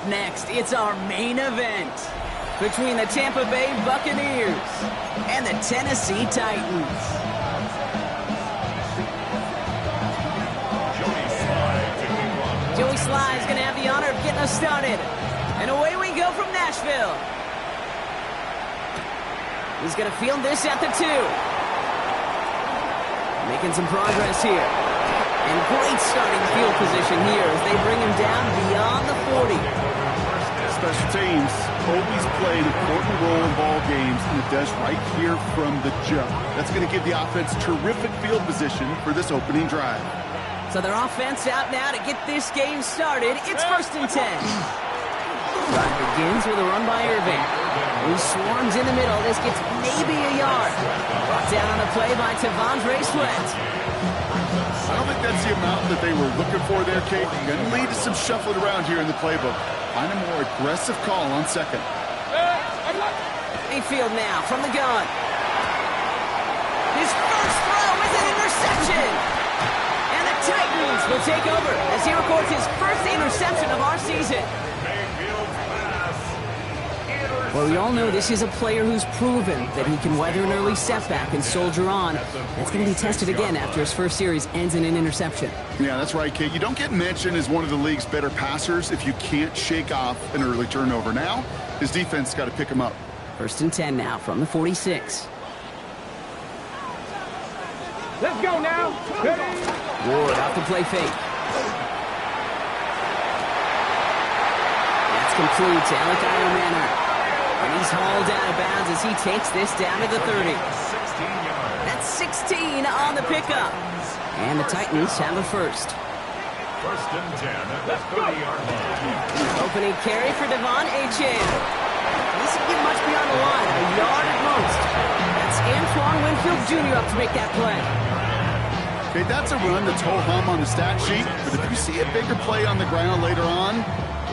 Up next, it's our main event between the Tampa Bay Buccaneers and the Tennessee Titans. Joey Sly is going to have the honor of getting us started. And away we go from Nashville. He's going to field this at the 2. Making some progress here. And great starting field position here as they bring him down beyond the 40. Special teams always play an important role in ball games, and it does right here from the jump. That's going to give the offense terrific field position for this opening drive. So their offense out now to get this game started. It's 1st and 10. Drive begins with a run by Irving, who swarms in the middle. This gets maybe a yard. Brought down on the play by T'Vondre Sweat. I don't think that's the amount that they were looking for there, Kate. Going to lead to some shuffling around here in the playbook. Find a more aggressive call on 2nd. Mayfield now from the gun. His first throw is an interception. And the Titans will take over as he records his first interception of our season. Well, we all know this is a player who's proven that he can weather an early setback and soldier on. That's going to be tested again after his first series ends in an interception. Yeah, that's right, Kate. You don't get mentioned as one of the league's better passers if you can't shake off an early turnover. Now, his defense got to pick him up. 1st and 10 now from the 46. Let's go now. Ward off the play fake. That's complete to Alec Manor. And he's hauled out of bounds as he takes this down to the 30. That's 16 on the pickup. And the Titans have the first. 1st and 10 at the 30-yard line. Opening carry for Devon Achane. This will get much beyond the line, a yard at most. That's Antoine Winfield Jr. up to make that play. Okay, that's a run that's ho-hum on the stat sheet, but if you see a bigger play on the ground later on,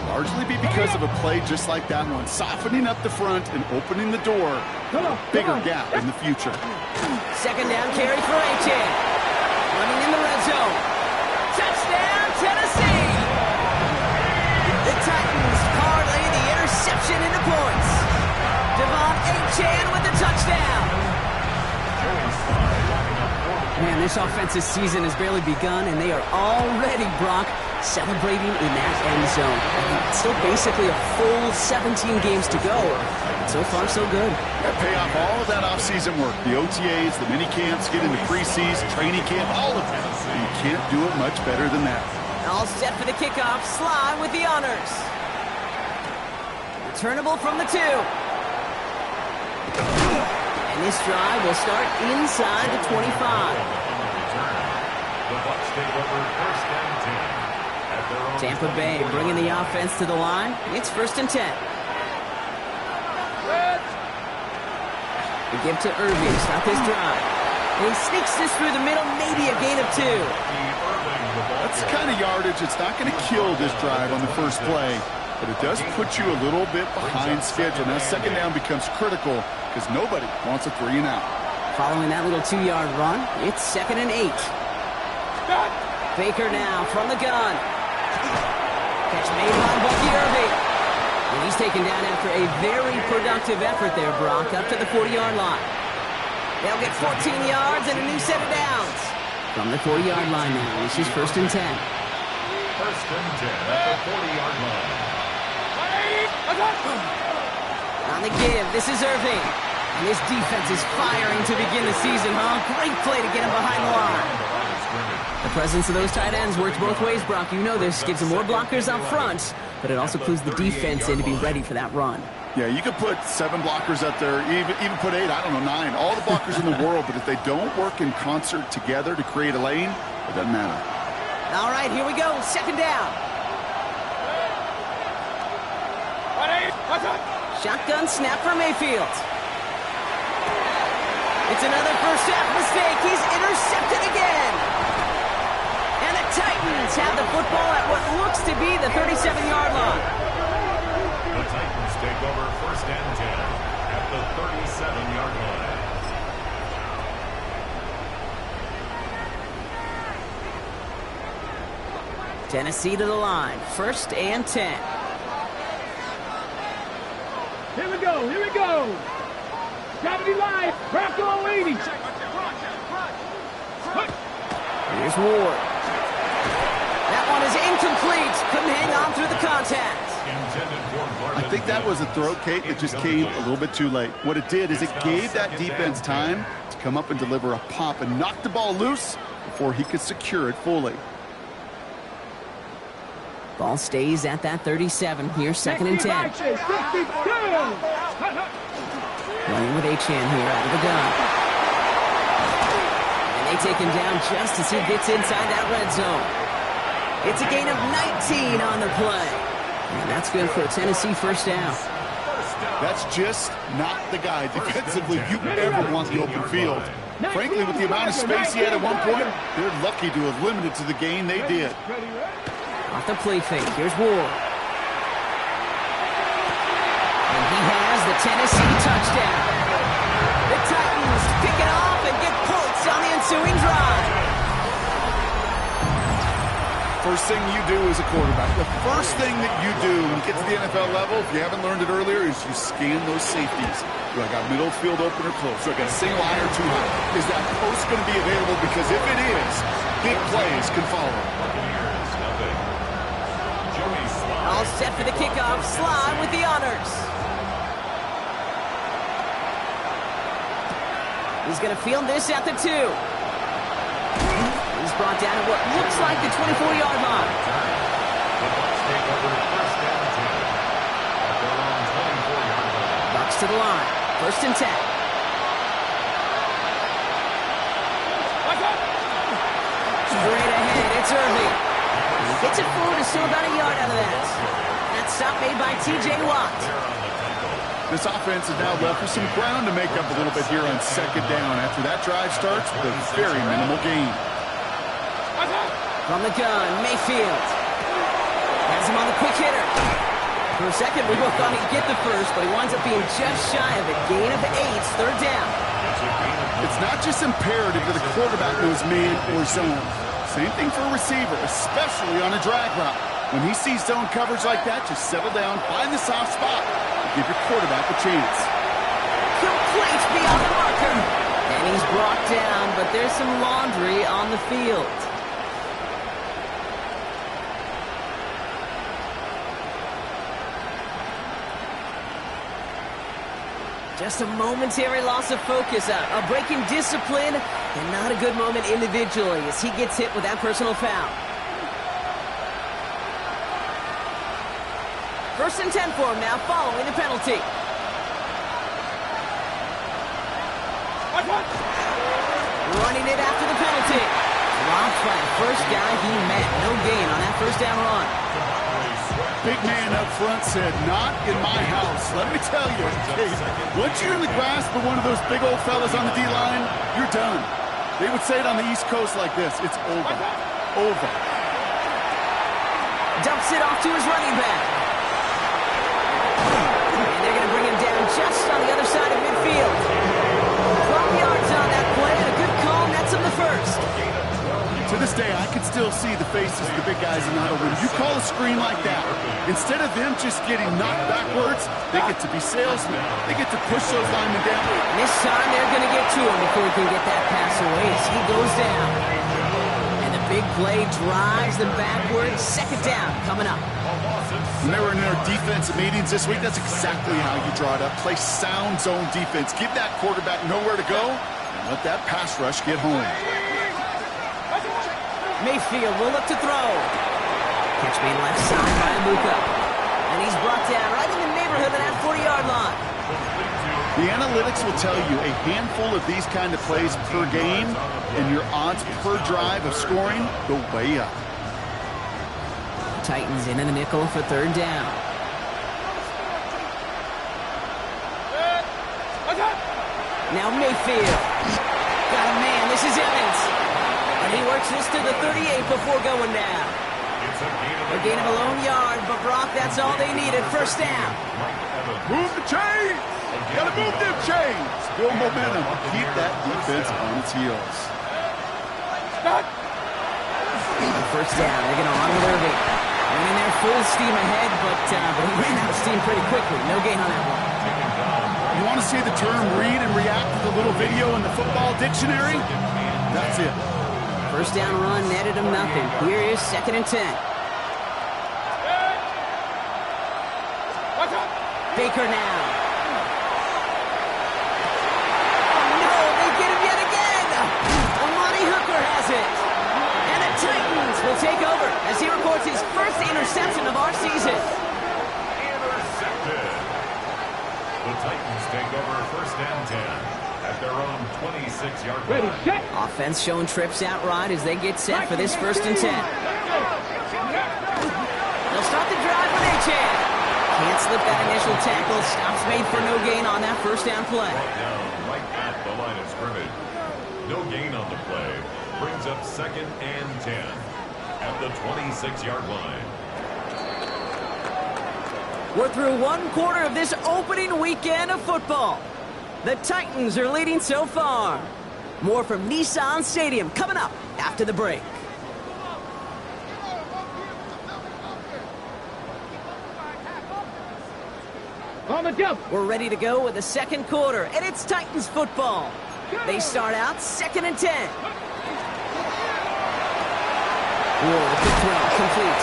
largely be because of a play just like that one, softening up the front and opening the door for a bigger gap in the future. 2nd down carry for Achane. Running in the red zone. Touchdown, Tennessee! The Titans parlay the interception into points. Devon Achane with the touchdown. Man, this offensive season has barely begun, and they are already, Brock, celebrating in that end zone. Still basically a full 17 games to go. So far, so good. Pay off all of that off-season work. The OTAs, the mini camps, get into preseason, training camp, all of it. You can't do it much better than that. All set for the kickoff. Sly with the honors. Returnable from the 2. And this drive will start inside the 25. The Bucs take over 1st and 10. Tampa Bay bringing the offense to the line. It's 1st and 10. We give to Irving to stop this drive. And he sneaks this through the middle, maybe a gain of 2. That's the kind of yardage that's not going to kill this drive on the first play, but it does put you a little bit behind schedule. Now 2nd down becomes critical because nobody wants a 3 and out. Following that little 2-yard run, it's 2nd and 8. Baker now from the gun. Catch made by Bucky Irving. And he's taken down after a very productive effort there, Brock, up to the 40-yard line. They'll get 14 yards and a new set of downs. From the 40-yard line now, this is 1st and 10. 1st and 10 at the 40-yard line. On the give, this is Irving. And this defense is firing to begin the season, huh? Great play to get him behind the line. The presence of those tight ends works both ways, Brock. You know this. Gives them more blockers up front, but it also clues the defense in to be ready for that run. Yeah, you could put 7 blockers up there, even put 8, I don't know, 9. All the blockers in the world, but if they don't work in concert together to create a lane, it doesn't matter. All right, here we go. 2nd down. Shotgun snap for Mayfield. It's another first-half mistake. He's intercepted again. And the Titans have the football at what looks to be the 37-yard line. The Titans take over 1st and 10 at the 37-yard line. Tennessee to the line. 1st and 10. Here we go. Here we go. Gravity Life. Bronco 80. Here's Ward. That one is incomplete. Couldn't hang on through the contact. I think that was a throw, Kate, that just came a little bit too late. What it did is it gave that defense time to come up and deliver a pop and knock the ball loose before he could secure it fully. Ball stays at that 37. Here's 2nd and 10. Running with Achane here out of the gun. And they take him down just as he gets inside that red zone. It's a gain of 19 on the play. And that's good for a Tennessee first down. That's just not the guy defensively you ever want the open field. Frankly, with the amount of space he had at one point, they're lucky to have limited to the gain they did. Off the play fake, here's Ward. And he has the Tennessee touchdown. The Titans pick it off and get points on the ensuing drive. First thing you do as a quarterback, the first thing that you do when you get to the NFL level, if you haven't learned it earlier, is you scan those safeties. Do I got middle field open or close? Do I got single high or too high? Is that post going to be available? Because if it is, big plays can follow. All set for the kickoff. Slide with the honors. He's going to field this at the 2. He's brought down at what looks like the 24-yard line. Bucks to the line. 1st and 10. Straight ahead, it's Irving. Gets it forward, is still about a yard out of that. That stop made by T.J. Watt. This offense is now left with some ground to make up a little bit here on 2nd down after that drive starts with a very minimal gain. From the gun, Mayfield. Has him on the quick hitter. For a second, we both thought he'd get the first, but he winds up being just shy of it. Gain of 8, 3rd down. It's not just imperative that a quarterback knows man or zone. Same thing for a receiver, especially on a drag route. When he sees zone coverage like that, just settle down, find the soft spot, and give your quarterback a chance. Complete beyond the marker. And he's brought down, but there's some laundry on the field. Just a momentary loss of focus, a break in discipline, and not a good moment individually as he gets hit with that personal foul. 1st and 10 for him now, following the penalty. Running it after the penalty. Dropped by the first guy he met. No gain on that 1st down run. Big man up front said, not in my house. Let me tell you, once you're in the grasp of one of those big old fellas on the D-line, you're done. They would say it on the East Coast like this, it's over. Over. Dumps it off to his running back. And they're going to bring him down just on the other side of midfield. 12 yards on that play, and a good call nets him the first. To this day, I can still see the faces of the big guys in the huddle. When you call a screen like that, instead of them just getting knocked backwards, they get to be salesmen. They get to push those linemen down. And this time, they're going to get to him before he can get that pass away as he goes down. And the big play drives them backwards. 2nd down coming up. When they were in their defensive meetings this week, that's exactly how you draw it up. Play sound zone defense. Give that quarterback nowhere to go, and let that pass rush get home. Mayfield will look to throw. Catch being left side by Amuka. And he's brought down right in the neighborhood of that 40-yard line. The analytics will tell you a handful of these kind of plays per game, and your odds per drive of scoring go way up. Titans in the nickel for 3rd down. Now Mayfield. Got a man. This is Evans. And he works this to the 38 before going down. A gain of a lone yard, but Brock, that's all they needed. 1st down. Move the chains! Gotta move them chains! Build momentum. Keep that defense on its heels. 1st down. They're going to run with Irving. Running there full steam ahead, but he ran out of steam pretty quickly. No gain on that one. You want to see the term read and react to the little video in the football dictionary? That's it. First down run netted him nothing. Here is 2nd and 10. Baker now. No, they get him yet again. Amani Hooker has it. And the Titans will take over as he records his first interception of our season. Intercepted. The Titans take over 1st and 10 at their own 26-yard line. Ready, set. Offense showing trips out right as they get set for this 1st and 10. They'll start the drive with Achane. Can't slip that initial tackle. Stops made for no gain on that 1st down play. Down right at the line of scrimmage. No gain on the play. Brings up 2nd and 10 at the 26-yard line. We're through 1 quarter of this opening weekend of football. The Titans are leading so far. More from Nissan Stadium coming up after the break. On the jump. We're ready to go with the 2nd quarter, and it's Titans football. They start out 2nd and 10. Whoa, the quick throw, complete.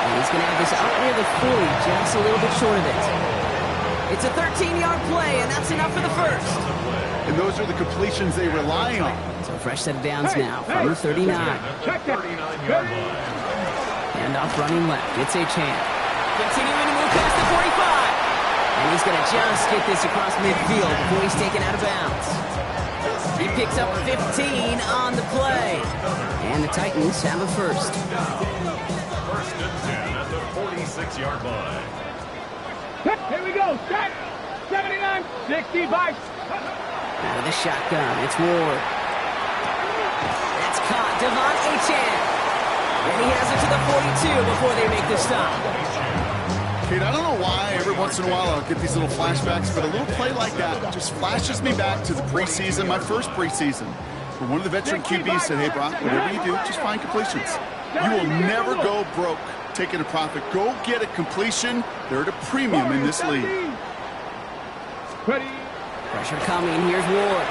And he's going to have this up near the 40, just a little bit short of it. It's a 13-yard play, and that's enough for the 1st. And those are the completions they rely on. So fresh set of downs now from the 39. Check that. 39-yard line. Handoff running left. It's Achane. Continuing to move past the 45. And he's going to just get this across midfield before he's taken out of bounds. He picks up 15 on the play. And the Titans have a 1st. 1st and 10 at the 46-yard line. Here we go. Set. 79, 65. Out of the shotgun, it's Ward. That's caught. Devon Achane. And he has it to the 42 before they make the stop. Kate, I don't know why every once in a while I'll get these little flashbacks, but a little play like that just flashes me back to the preseason, my first preseason, where one of the veteran QBs said, hey, Brock, whatever you do, just find completions. You will never go broke taking a profit. Go get a completion. They're at a premium in this league. Ready. Pressure coming. Here's Ward.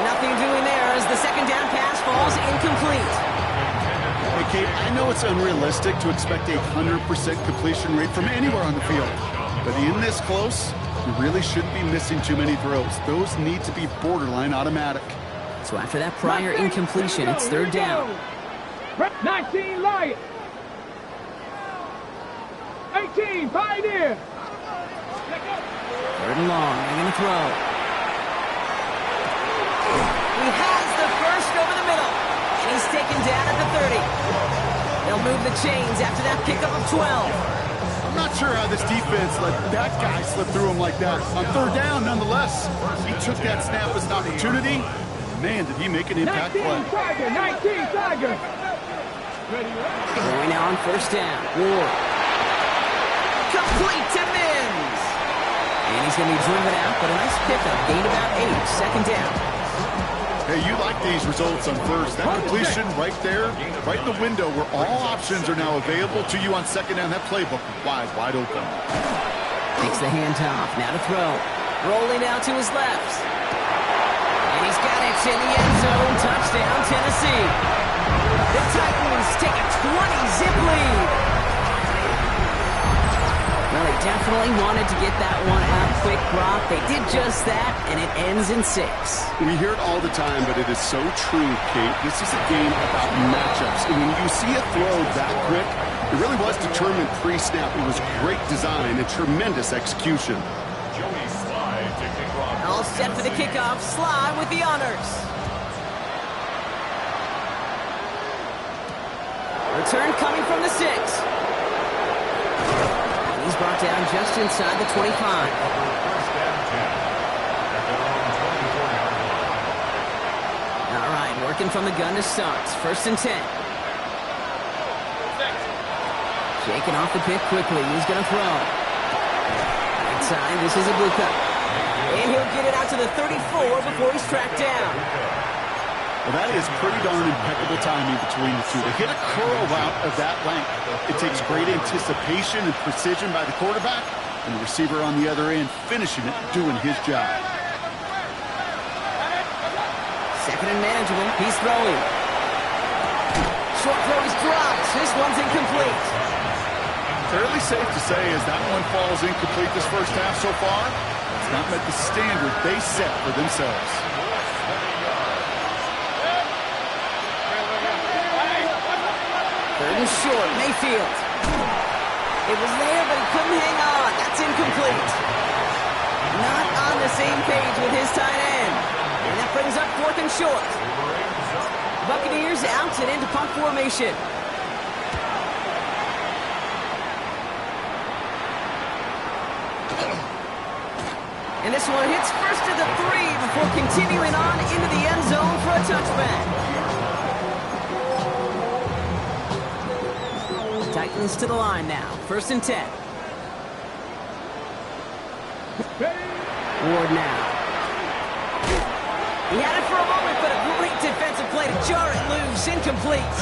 Nothing doing there as the 2nd down pass falls incomplete. Hey, Kate, I know it's unrealistic to expect a 100% completion rate from anywhere on the field, but in this close, you really shouldn't be missing too many throws. Those need to be borderline automatic. So after that prior incompletion, it's 3rd down. 19, Lion. 18, Pioneer. 3rd and long. They're going to throw. He has the 1st over the middle. And he's taken down at the 30. They'll move the chains after that pickup of 12. I'm not sure how this defense let that guy slip through him like that. On 3rd down, nonetheless, he took that snap as an opportunity. Man, did he make an impact 19, play. Tiger. 19, Tiger. Going now on 1st down. Ward. Complete to Mims. And he's going to be driven out, but a nice pickup. Gained about 8. 2nd down. Hey, you like these results on 1st. That completion right there, right in the window where all options are now available to you on 2nd down. That playbook wide open. Takes the handoff. Now to throw. Rolling out to his left. And he's got it in the end zone. Touchdown, Tennessee. The Titans take a 20-zip lead. Well, they definitely wanted to get that one out quick, Brock. They did just that, and it ends in 6. We hear it all the time, but it is so true, Kate. This is a game about matchups. And when you see a throw that quick, it really was determined pre-snap. It was great design and tremendous execution. Joey Slye to kick off. All set for the kickoff. Slye with the honors. Return coming from the 6. He's brought down just inside the 25. 1st and 10 at their own 24-yard line. All right, working from the gun to start. 1st and 10. Shaking off the pick quickly. He's going to throw. Inside, this is a blue cut. And he'll get it out to the 34 before he's tracked down. Well, that is pretty darn impeccable timing between the two. To hit a curl route of that length, it takes great anticipation and precision by the quarterback, and the receiver on the other end finishing it, doing his job. Second and manageable. He's throwing. Short throw is dropped. This one's incomplete. Fairly safe to say as that one falls incomplete this first half so far, it's not met the standard they set for themselves. Third and short. Mayfield. It was there, but he couldn't hang on. That's incomplete. Not on the same page with his tight end. And that brings up fourth and short. Buccaneers out and into punt formation. And this one hits first to the 3 before continuing on into the end zone for a touchback. Titans to the line now. First and 10. Ward now. He had it for a moment, but a great defensive play to jar it loose. Incomplete.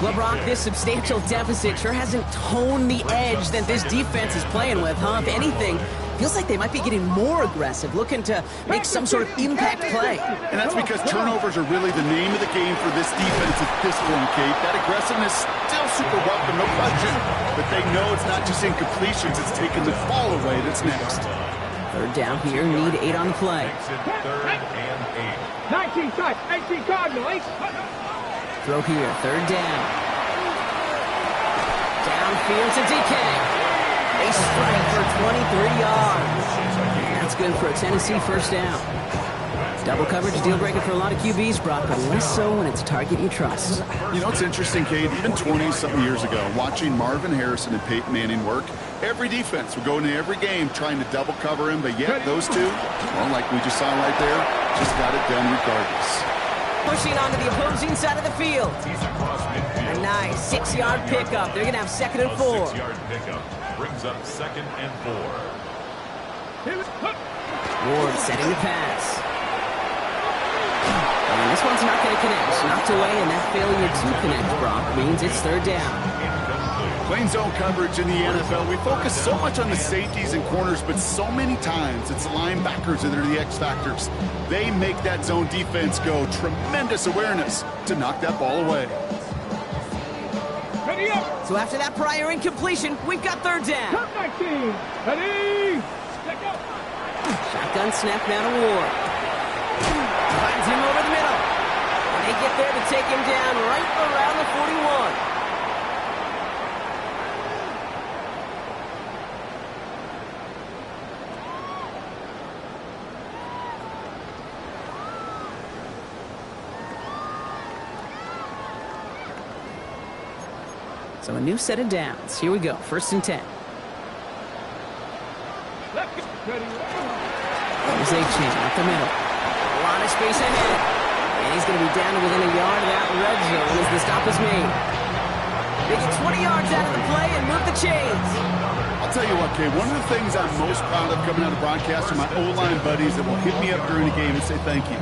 Well, Brock, this substantial deficit sure hasn't toned the edge that this defense is playing with, huh? If anything, feels like they might be getting more aggressive, looking to make some sort of impact play. And that's because turnovers are really the name of the game for this defense at this point, Kate. That aggressiveness still super welcome, no question. But they know it's not just incompletions, it's taking the ball away that's next. Third down here, need 8 on the play. Third and 8. 19 type, 18 Cardinal, 8. Throw here, third down. Downfield to DK. A strike for 23 yards. That's good for a Tennessee first down. Double coverage, deal breaker for a lot of QBs, Brock, but less so when it's a target you trust. You know, it's interesting, Kate, even 20-something years ago, watching Marvin Harrison and Peyton Manning work, every defense would go into every game trying to double cover him, but yet those two, well, like we just saw right there, just got it done regardless. Pushing onto the opposing side of the field. A nice 6-yard pickup. They're going to have second and 4. 6-yard pickup brings up second and 4. Ward setting the pass. And this one's not going to connect. Knocked away, and that failure to connect, Brock, means it's third down. Playing zone coverage in the NFL, we focus so much on the safeties and corners, but so many times it's linebackers that are the X factors. They make that zone defense go. Tremendous awareness to knock that ball away. Ready up. So after that prior incompletion, we've got third down. Top 19. Ready. Check out. Shotgun snap now to Ward. Finds him over the middle. And they get there to take him down right around the 41. So a new set of downs. Here we go. First and 10. Ready. There's A-Chain up the middle. A lot of space ahead. And he's going to be down to within a yard of that red zone as the stop is made. They get 20 yards out of the play and move the chains. I'll tell you what, Kay, one of the things I'm most proud of coming out of broadcast are my O-line buddies that will hit me up during the game and say thank you.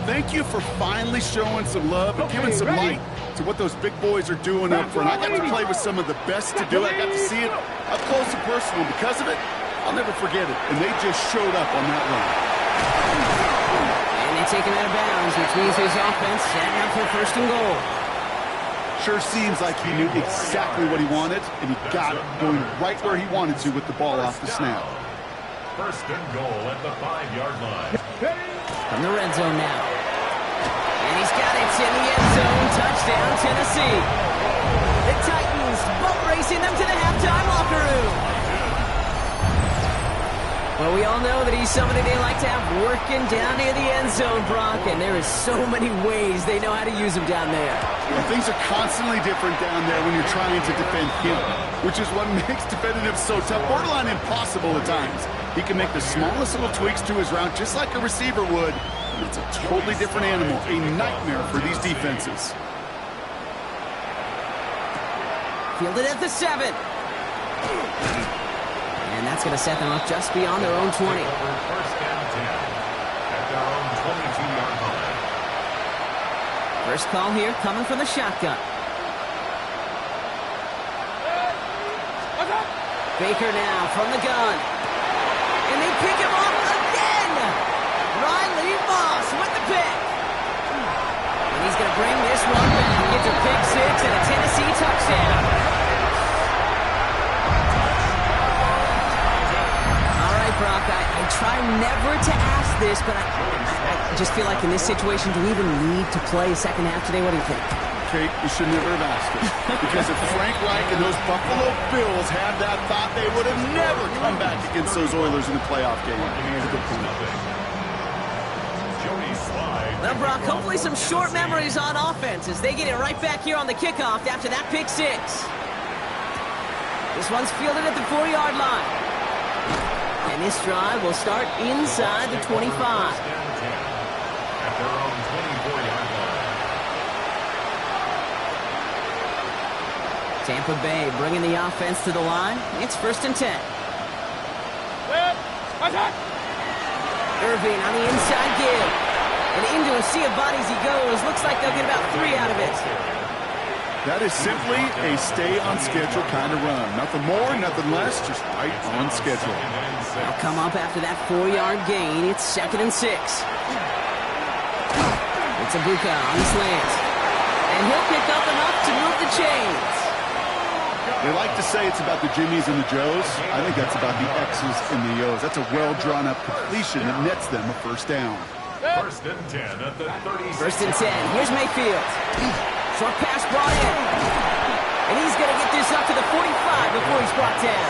Thank you for finally showing some love and giving some light to what those big boys are doing up front. I got to play with some of the best to do it. I got to see it up close and personal. Because of it, I'll never forget it. And they just showed up on that run. And they take him out of bounds, which means his offense setting up for first and goal. Sure seems like he knew exactly what he wanted, and he got it going right where he wanted to with the ball off the snap. First and goal at the 5-yard line. From the red zone now. And he's got it in the end zone. Touchdown, Tennessee. The Titans boat racing them to the halftime locker room. Well, we all know that he's somebody they like to have working down near the end zone, Brock, and there is so many ways they know how to use him down there. Well, things are constantly different down there when you're trying to defend him, which is what makes defending him so tough, borderline impossible at times. He can make the smallest little tweaks to his route just like a receiver would, and it's a totally different animal, a nightmare for these defenses. Fielded at the 7. And that's going to set them up just beyond their own 20. First and 10 at their own 22-yard line. First call here coming from the shotgun. Baker now from the gun. And they pick him up again. Riley Moss with the pick. And he's going to bring this one back. It's a pick six and a Tennessee touchdown. All right, Brock, I try never to ask this, but I just feel like in this situation, do we even need to play a second half today? What do you think? Kate, you should never have asked it. Because if Frank Reich and those Buffalo Bills had that thought, they would have never come back against those Oilers in the playoff game. That's a good point. Well, Brock, hopefully some short memories on offense as they get it right back here on the kickoff after that pick six. This one's fielded at the 4-yard line. And this drive will start inside the 25. At their own 24-yard line. Tampa Bay bringing the offense to the line. It's 1st and 10. Irving on the inside give. And into a sea of bodies he goes. Looks like they'll get about 3 out of it. That is simply a stay-on-schedule kind of run. Nothing more, nothing less, just right on schedule. They'll come up after that 4-yard gain. It's 2nd and 6. It's Ibuka on the slant. And he'll pick up enough to move the chains. They like to say it's about the Jimmies and the Joes. I think that's about the X's and the O's. That's a well-drawn-up completion that nets them a first down. 1st and 10 at the 36. 1st and 10. Here's Mayfield. Short pass brought in. And he's going to get this up to the 45 before he's brought down.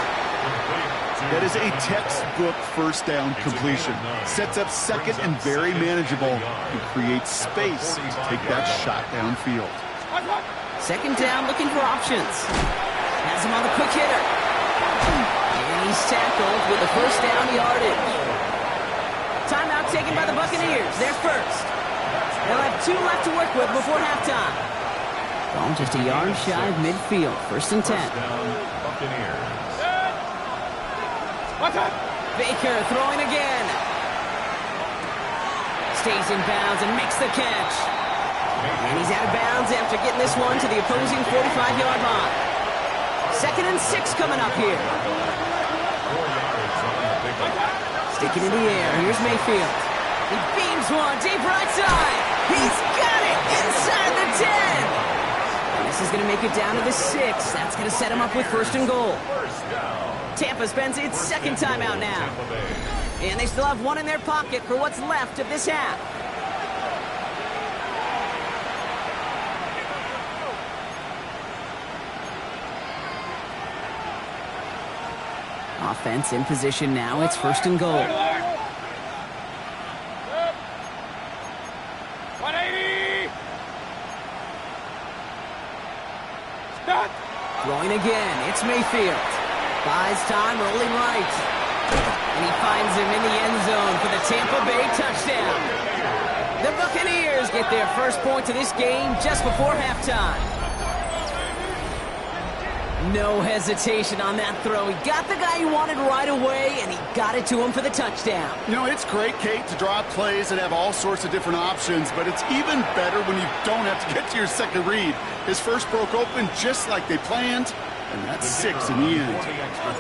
That is a textbook first down completion. Sets up second and very manageable and creates space to take that shot downfield. 2nd down, looking for options. Has him on the quick hitter. And he's tackled with the first down yardage. Timeout taken by the Buccaneers. They're first. They'll have 2 left to work with before halftime. Ball just a yard shy of midfield. 1st and 10. Buccaneers. Baker throwing again. Stays in bounds and makes the catch. And he's out of bounds after getting this one to the opposing 45-yard line. 2nd and 6 coming up here. Sticking in the air. Here's Mayfield. He beams one deep right side. He's got it inside the 10. And this is going to make it down to the 6. That's going to set him up with 1st and goal. Tampa spends its 2nd timeout now. And they still have 1 in their pocket for what's left of this half. Offense in position now. It's 1st and goal. 180. Stop. Throwing again. It's Mayfield. Buys time, rolling right. And he finds him in the end zone for the Tampa Bay touchdown. The Buccaneers get their first point to this game just before halftime. No hesitation on that throw. He got the guy he wanted right away, and he got it to him for the touchdown. You know, it's great, Kate, to draw up plays and have all sorts of different options, but it's even better when you don't have to get to your second read. His first broke open just like they planned, and that's 6 in the end.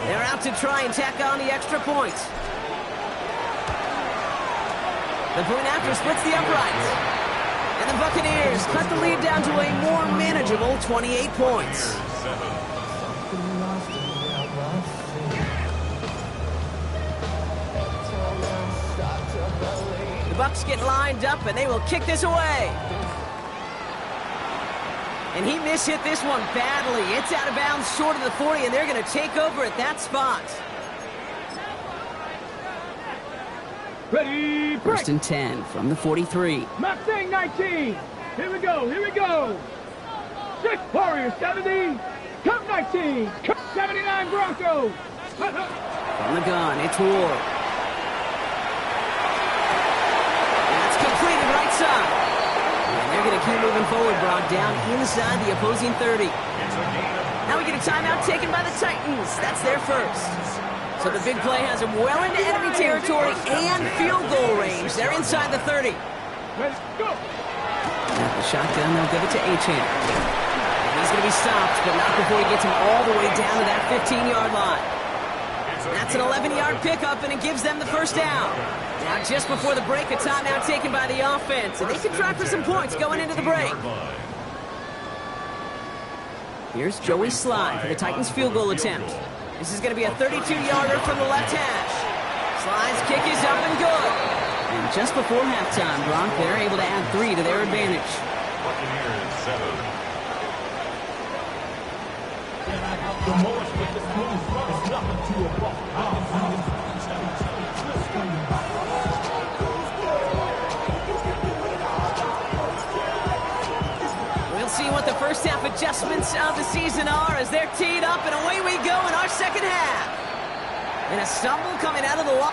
They're out to try and tack on the extra point. The point after splits the uprights. And the Buccaneers cut the lead down to a more manageable 28 points. The Bucs get lined up, and they will kick this away. And he mishit this one badly. It's out of bounds short of the 40, and they're going to take over at that spot. Ready, break. 1st and 10 from the 43. Mustang 19. Here we go, here we go. 6 Warriors 70. Cup 19. Cup 79 Broncos. From the gun, it's Ward. That's completed right side. And they're going to keep moving forward, Brock, down inside the opposing 30. Now we get a timeout taken by the Titans. That's their first. So the big play has them well into enemy territory and field goal range. They're inside the 30. Let's go. At the shotgun, they'll give it to Achane. He's going to be stopped, but not before he gets him all the way down to that 15-yard line. That's an 11-yard pickup, and it gives them the first down. Now, just before the break, a timeout taken by the offense, and they can try for some points going into the break. Here's Joey Slye for the Titans' field goal attempt. This is going to be a 32-yarder from the left hash. Slye's kick is up and good. And just before halftime, Gronk, they're able to add 3 to their advantage. Buccaneers 7. We'll see what the first half adjustments of the season are as they're teed up, and away we go in our second half. And a stumble coming out of the line.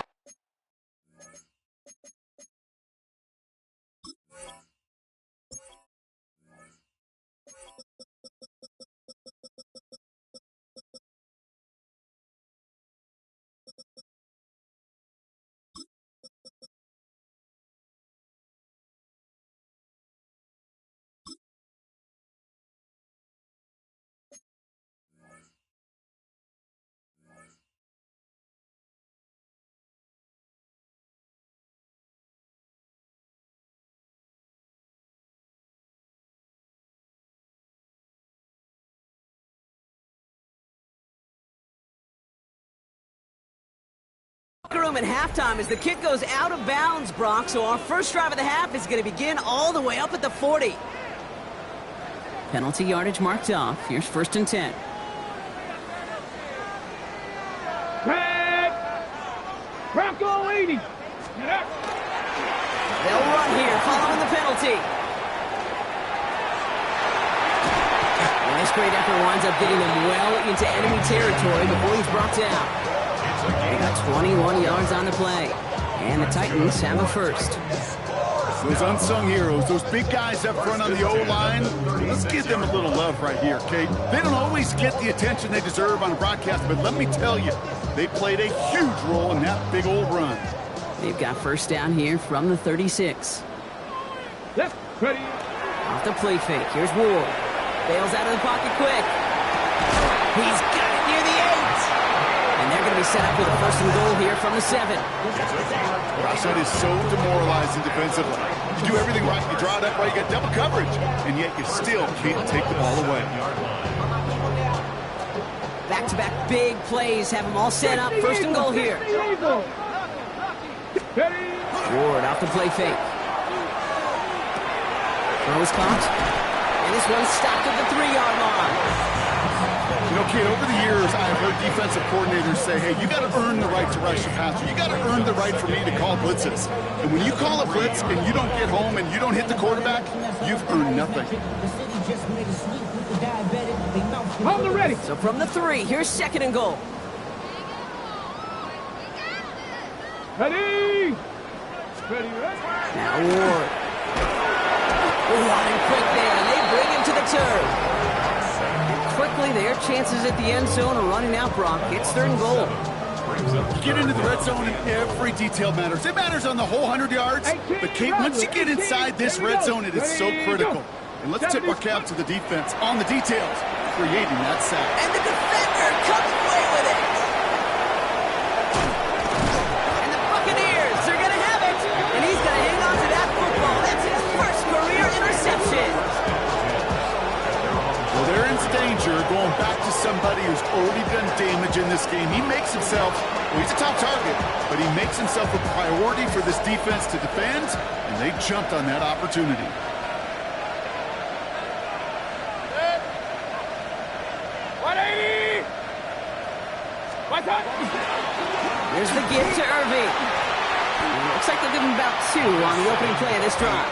Room at halftime as the kick goes out of bounds, Brock. So our first drive of the half is going to begin all the way up at the 40. Penalty yardage marked off. Here's 1st and 10. Red! Bronco 80. Get up. They'll run here following the penalty. And this great effort winds up getting them well into enemy territory before he's brought down. They got 21 yards on the play. And the Titans have a first. Those unsung heroes, those big guys up front on the O-line, let's give them a little love right here, okay? They don't always get the attention they deserve on a broadcast, but let me tell you, they played a huge role in that big old run. They've got first down here from the 36. Left, ready. Off the play fake. Here's Ward. Bails out of the pocket quick. He's got it near the 8. And they're going to be set up with a 1st and goal here from the 7. Gosh, that is so demoralizing defensively. You do everything right, you draw it up right, you got double coverage, and yet you still can't take the ball away. Back-to-back big plays have them all set up. 1st and goal here. Ward off the play fake. Throw is caught. And this one's stopped at the 3-yard line. You know, kid, over the years, I've heard defensive coordinators say, hey, you got to earn the right to rush the passer. You got to earn the right for me to call blitzes. And when you call a blitz and you don't get home and you don't hit the quarterback, you've earned nothing. On the ready. So from the 3, here's 2nd and goal. Ready. Ready. Now Ward. Running quick there, and they bring him to the turf. Quickly, their chances at the end zone are running out, Brock. It's 3rd and goal. Get into the red zone and every detail matters. It matters on the whole 100 yards. But, Kate, once you get inside this red zone, it is so critical. And let's tip our cap to the defense on the details, creating that sack. And the defender comes away with it. And the Buccaneers are going to have it. And he's going to hang on to that football. That's his first career interception. Well, they're in danger going back to somebody who's already done damage in this game. He makes himself, well, he's a top target, but he makes himself a priority for this defense to defend, and they jumped on that opportunity. Here's the give to Irving. Looks like they'll give him about 2 on the opening play of this drive.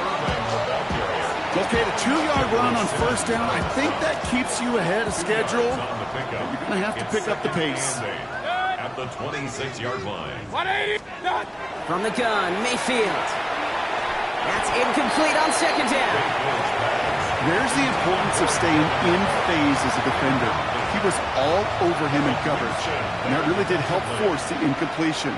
Okay, the 2-yard run on 1st down, I think that keeps you ahead of schedule. You're going to have to pick up the pace. At the 26-yard line. 180. From the gun, Mayfield. That's incomplete on 2nd down. There's the importance of staying in phase as a defender. He was all over him in coverage, and that really did help force the incompletion.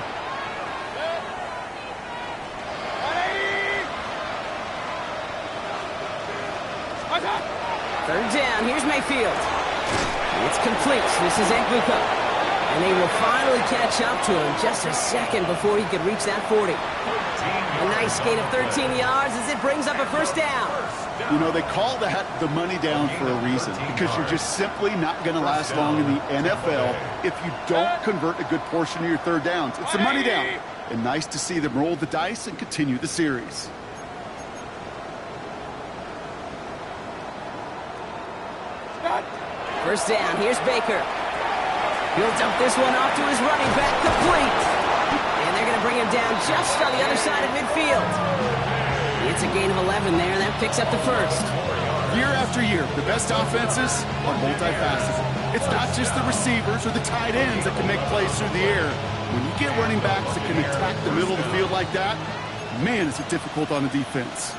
down. Here's Mayfield. It's complete. This is Egbuka. And they will finally catch up to him just a second before he could reach that 40. A nice gain of 13 yards as it brings up a first down. You know, they call that the money down for a reason, because you're just simply not going to last long in the NFL if you don't convert a good portion of your third downs. It's the money down. And nice to see them roll the dice and continue the series. First down, here's Baker. He'll dump this one off to his running back, complete. And they're going to bring him down just on the other side of midfield. It's a gain of 11 there, and that picks up the first. Year after year, the best offenses are multifaceted. It's not just the receivers or the tight ends that can make plays through the air. When you get running backs that can attack the middle of the field like that, man, is it difficult on the defense.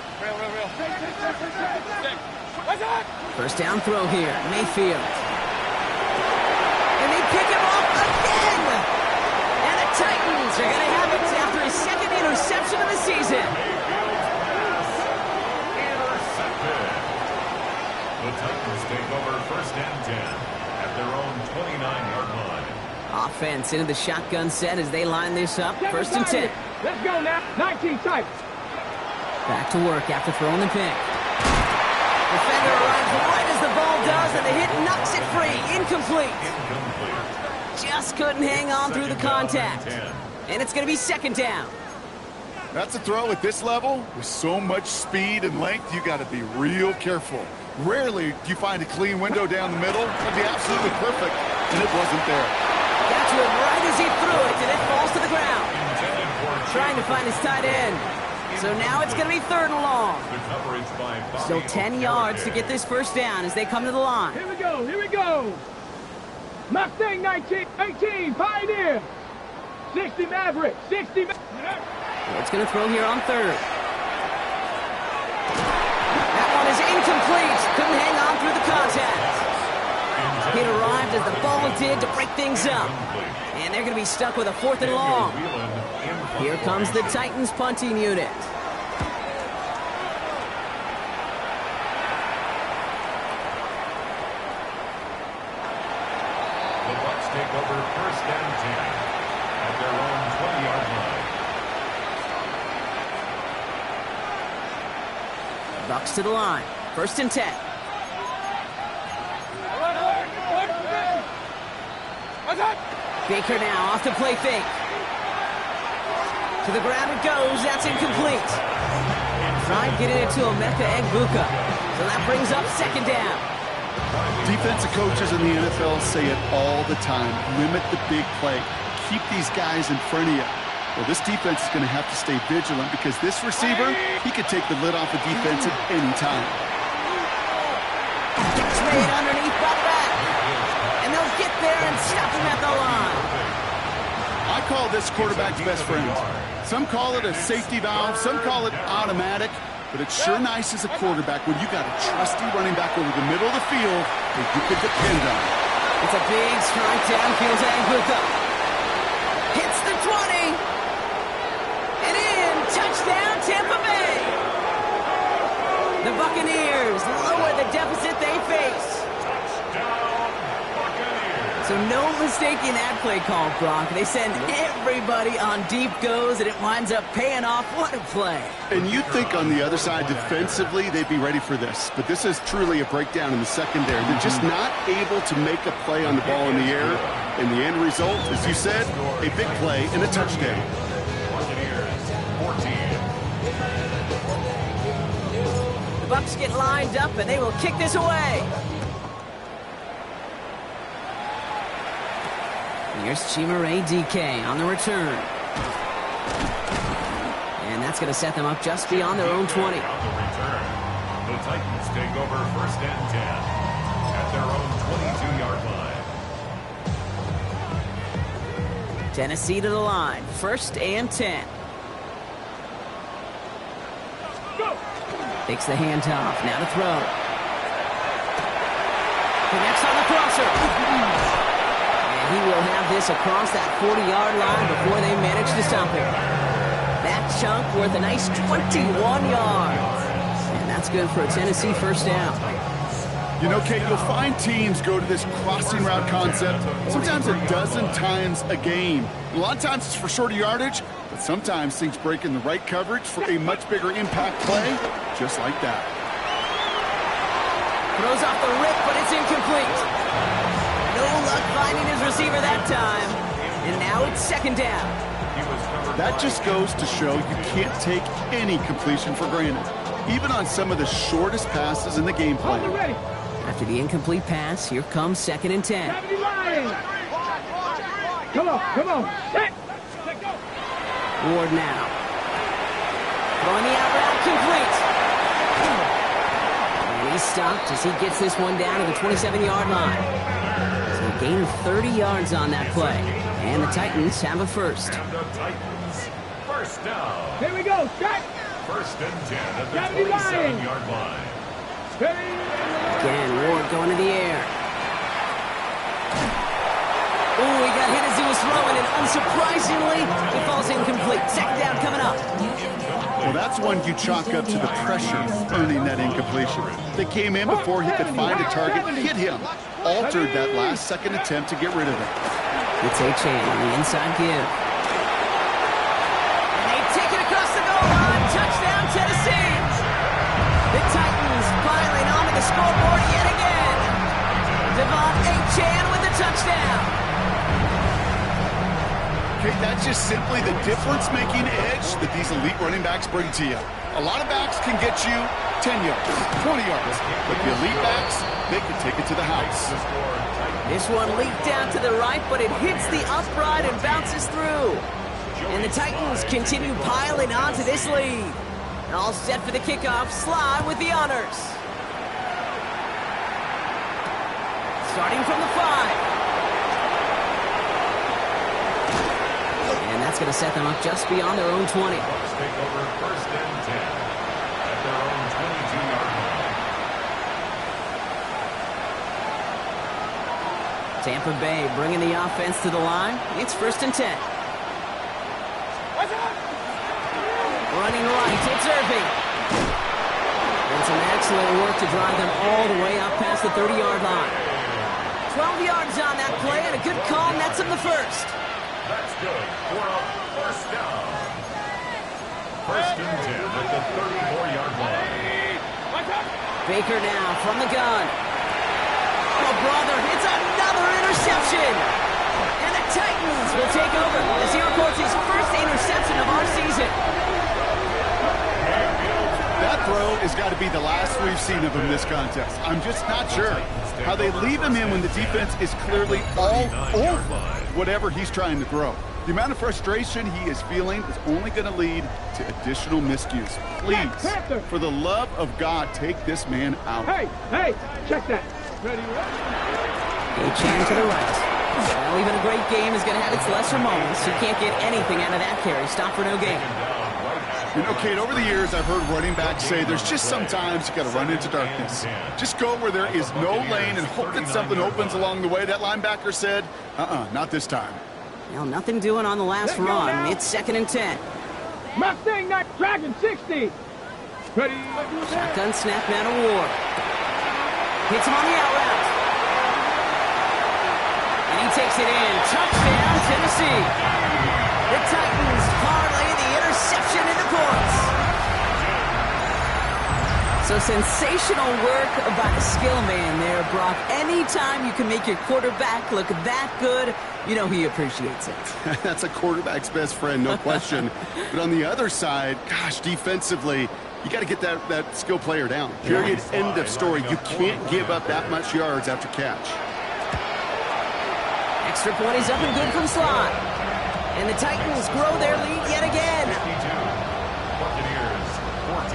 First down throw here, Mayfield. And they pick him off again! And the Titans are going to have it after his second interception of the season. The Titans take over first and 10 at their own 29-yard line. Offense into the shotgun set as they line this up. First and 10. Let's go now. 19 Titans. Back to work after throwing the pick. Defender arrives right as the ball does, and the hit knocks it free. Incomplete. Just couldn't hang on through the contact. And it's going to be second down. That's a throw at this level. With so much speed and length, you got to be real careful. Rarely do you find a clean window down the middle. It'd be absolutely perfect, and it wasn't there. Got to him right as he threw it, and it falls to the ground. Trying to find his tight end. So now it's going to be third and long. Still 10 yards to get this first down as they come to the line. Here we go. Here we go. Mustang 19, 18, Pioneer. 60 Maverick. 60 Maverick. It's going to throw here on third. That one is incomplete. Couldn't hang on through the contact. It arrived as the ball did to break things up. And they're going to be stuck with a fourth and long. Here comes the Titans punting unit. The Bucs take over first and 10 at their own 20-yard line. Bucs to the line. First and 10. Baker now off the play fake. To the ground it goes. That's incomplete. Tried getting it to Emeka Egbuka. So that brings up second down. Defensive coaches in the NFL say it all the time. Limit the big play. Keep these guys in front of you. Well, this defense is going to have to stay vigilant because this receiver, he could take the lid off a defense at any time. It's made underneath by back. And they'll get there and stop him at the line. I call this quarterback's best friend. Some call it a safety valve, some call it automatic, but it's sure nice as a quarterback when you got a trusty running back over the middle of the field that you can depend on. It's a big strike downfield to Egbuka. Hits the 20. And in. Touchdown, Tampa Bay. The Buccaneers lower the deficit they face. So no mistaking that play call, Brock. They send everybody on deep goes, and it winds up paying off. What a play. And you'd think on the other side defensively they'd be ready for this, but this is truly a breakdown in the secondary. They're just not able to make a play on the ball in the air, and the end result, as you said, a big play and a touchdown. Buccaneers 14. The Bucs get lined up, and they will kick this away. Here's Chimere DK on the return. And that's going to set them up just beyond their own 20. On the return, the Titans take over first and 10 at their own 22-yard line. Tennessee to the line. First and 10. Takes the handoff. Now to throw. Connects on the crosser. And he will have this across that 40-yard line before they manage to stop him. That chunk worth a nice 21 yards. And that's good for a Tennessee first down. You know, Kate, you'll find teams go to this crossing route concept sometimes a dozen times a game. A lot of times it's for shorter yardage, but sometimes things break in the right coverage for a much bigger impact play, just like that. Throws off the rip, but it's incomplete. No luck finding his receiver that time. And now it's second down. That just goes to show you can't take any completion for granted, even on some of the shortest passes in the game plan. After the incomplete pass, here comes second and 10. Come on, set. Ward now. Throwing the out route complete. And he's stopped as he gets this one down to the 27-yard line. So a gain of 30 yards on that play. And the Titans have a first. And the Titans, first down. Here we go, set. First and 10 at the 27-yard line. Again, Ward going to the air. Oh, he got hit as he was throwing, and unsurprisingly, it falls incomplete. Second down coming up. Well, that's one you chalk up to the pressure earning that incompletion. They came in before he could find a target, hit him, altered that last-second attempt to get rid of it. It's Achane on the inside give. And they take it across the goal line. Touchdown, Tennessee. The Titans piling onto the scoreboard yet again. Devon Achane with the touchdown. Okay, that's just simply the difference-making edge that these elite running backs bring to you. A lot of backs can get you 10 yards, 20 yards, but the elite backs, they can take it to the house. This one leaked down to the right, but it hits the upright and bounces through. And the Titans continue piling onto this lead. All set for the kickoff. Sly with the honors. Starting from the 5. And that's going to set them up just beyond their own 20. Bucks take over first and 10 at their own 22-yard line. Tampa Bay bringing the offense to the line. It's first and 10. Running right, it's Irving. And some excellent work to drive them all the way up past the 30-yard line. 12 yards on that play, and a good call nets him the first. That's good for a first down. First and 10 at the 34-yard line. Baker now from the gun. Oh, brother, it's another interception. And the Titans will take over as he records his first interception of our season. That throw has got to be the last we've seen of him this contest. I'm just not sure how they leave him in when the defense is clearly all over whatever he's trying to throw. The amount of frustration he is feeling is only going to lead to additional miscues. Please, for the love of God, take this man out. Hey, check that. Ready? Achane to the right. Well, even a great game is going to have its lesser moments. You can't get anything out of that carry. Stop for no gain. You know, Kate, over the years, I've heard running backs say there's just sometimes you got to run into darkness. Just go where there is no lane and hope that something opens along the way. That linebacker said, not this time. Well, nothing doing on the last run. It's second and 10. Mustang not Dragon 60. Ready? Shotgun snap now to Ward. Hits him on the out route. And he takes it in. Touchdown, Tennessee. The Titans parlay the interception into points. So sensational work by the skill man there, Brock. Anytime you can make your quarterback look that good, you know he appreciates it. That's a quarterback's best friend, no question. But on the other side, gosh, defensively, you got to get that skill player down. Period. End of story. You can't give up that much yards after catch. Extra point is up and good from Sly. And the Titans grow their lead yet again. 52. Buccaneers 14.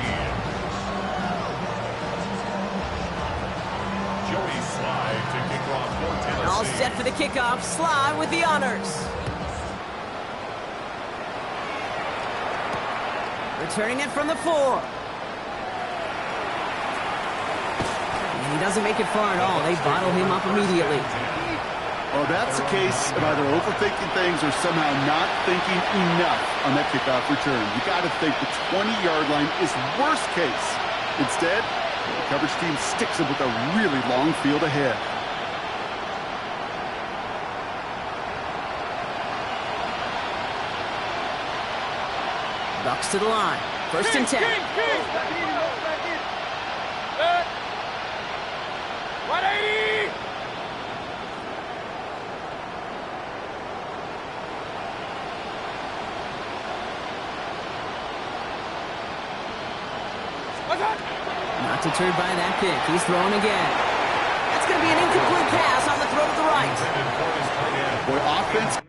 Joey Sly to kick off for Tennessee. All set for the kickoff. Sly with the honors. Returning it from the 4. And he doesn't make it far at all. They bottle him up immediately. Well, that's a case of either overthinking things or somehow not thinking enough on that kickoff return. You got to think the 20-yard line is worst case. Instead, Coverage team sticks him with a really long field ahead. Bucks to the line. First and 10. 180! Not deterred by that pick. He's throwing again. That's going to be an incomplete pass on the throw to the right. Boy, offense.